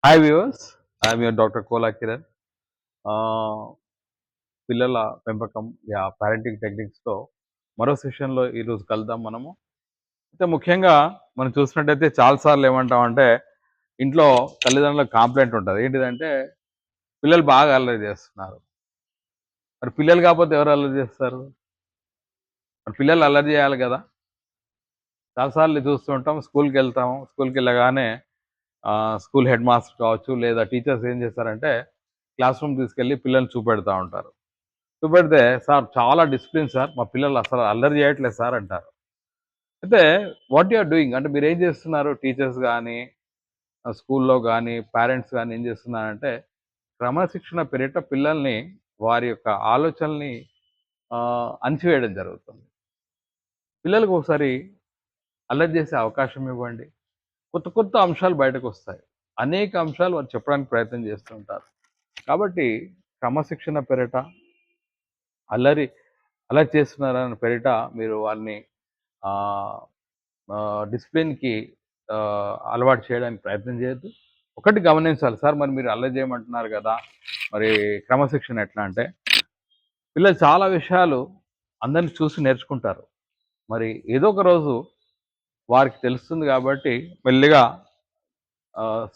Hi viewers, I'm your doctor Kola Kiran. Ah, పిల్లల పెంపకం parenting టెక్నిక్స్‌తో మరో సెషన్‌లో ఈరోజు కలుద్దాం మనము. అయితే ముఖ్యంగా మనం చూసినట్టయితే చాలా సార్లు ఏమంటామంటే, ఇంట్లో తల్లిదండ్రులకు కాంప్లెయింట్ ఉంటది. ఏంటిదంటే, పిల్లలు బాగా అల్లరి చేస్తున్నారు. మరి పిల్లలు కాకపోతే ఎవరు అల్లరి చేస్తారు? మరి పిల్లలు అల్లరి చేయాలి గదా! చాలా సార్లు చూస్తూ ఉంటాం. స్కూల్‌కెళ్తాము. స్కూల్‌కెళ్ళగానే స్కూల్ హెడ్ మాస్టర్ కావచ్చు, లేదా టీచర్స్ ఏం చేస్తారంటే, క్లాస్ రూమ్ తీసుకెళ్ళి పిల్లల్ని చూపెడతా ఉంటారు. చూపెడితే, "సార్ చాలా డిసిప్లిన్ సార్. మా పిల్లలు అసలు అల్లరి చేయట్లేదు సార్" అంటారు. అయితే వాట్ యూ ఆర్ డూయింగ్ అంటే మీరేం చేస్తున్నారు? టీచర్స్ గాని, స్కూల్‌లో గాని, పేరెంట్స్ గాని ఏం చేస్తున్నారంటే, క్రమశిక్షణ పేరిట పిల్లల్ని వారి యొక్క ఆలోచనల్ని అణిచివేయడం జరుగుతుంది. పిల్లలకి ఒకసారి అల్లరి చేసే అవకాశం ఇవ్వండి. కొత్త కొత్త అంశాలు బయటకొస్తాయి. అనేక అంశాలు వారు చెప్పడానికి ప్రయత్నం చేస్తూ ఉంటారు. కాబట్టి క్రమశిక్షణ పేరిట అల్లరి అల్లరి చేస్తున్నారని పేరిట మీరు వాళ్ళని ఆహ్, డిసిప్లిన్‌కి అలవాటు చేయడానికి ప్రయత్నం చేయొద్దు. ఒకటి గమనించాలి సార్, మరి మీరు అల్లరి చేయమంటున్నారు గదా! మరి క్రమశిక్షణ ఎట్లా అంటే, పిల్లలు చాలా విషయాలు అందరిని చూసి నేర్చుకుంటారు. మరి ఏదో ఒక రోజు వారికి తెలుస్తుంది గాబట్టి మెల్లిగా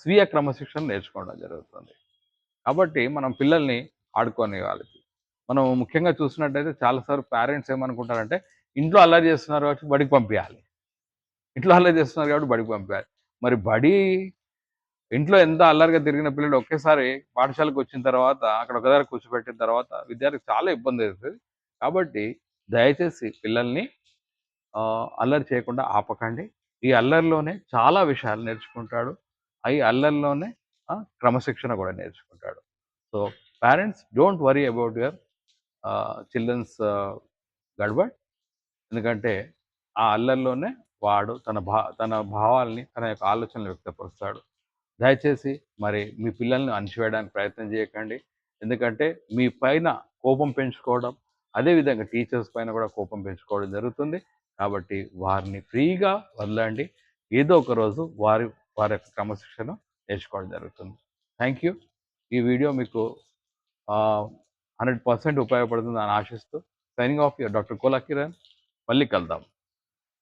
స్వీయ క్రమశిక్షణ నేర్చుకోవడం జరుగుతుంది. కాబట్టి మనం పిల్లల్ని ఆడుకోనివ్వాలి. మనం ముఖ్యంగా చూసినట్టయితే చాలా సార్లు పేరెంట్స్ ఏమనుకుంటారంటే, ఇంట్లో అల్లరి చేస్తున్నారు కాబట్టి బడికి పంపియాలి. ఇంట్లో అల్లరి చేస్తున్నారు కాబట్టి బడికి పంపాలి. మరి ఇంట్లో ఎంత అల్లరిగా తిరిగిన పిల్లలు ఒకేసారి పాఠశాలకొచ్చిన తర్వాత అక్కడ ఒక దగ్గర కూర్చోబెట్టిన తర్వాత విద్యార్థికి చాలా ఇబ్బందయితది. కాబట్టి దయచేసి పిల్లల్ని అల్లరి చేయకుండా ఆపకండి. ఈ అల్లరిలోనే చాలా విషయాలు నేర్చుకుంటాడు. ఈ అల్లరిలోనే క్రమశిక్షణ కూడా నేర్చుకుంటాడు. So, parents don't worry about your childrens గడబడ్. ఎందుకంటే ఆ అల్లరిలోనే వాడు తన భావాల్ని, తన యొక్క ఆలోచనలు వ్యక్తపరుస్తాడు. దయచేసి మరి మీ పిల్లల్ని అణిచివేయడానికి ప్రయత్నం చేయకండి. ఎందుకంటే మీ పైన కోపం పెంచుకోవడం, అదే విధంగా టీచర్స్ పైన కూడా కోపం పెంచుకోవడం జరుగుతుంది. కాబట్టి వారిని ఫ్రీగా వదలండి. ఏదో ఒక రోజు వారి యొక్క క్రమశిక్షణ నేర్చుకోవడం జరుగుతుంది. Thank you. ఈ వీడియో మీకు 100% ఉపయోగపడుతుందని ఆశిస్తూ signing off your doctor Kola Kiran. మళ్ళీ కలుద్దాం.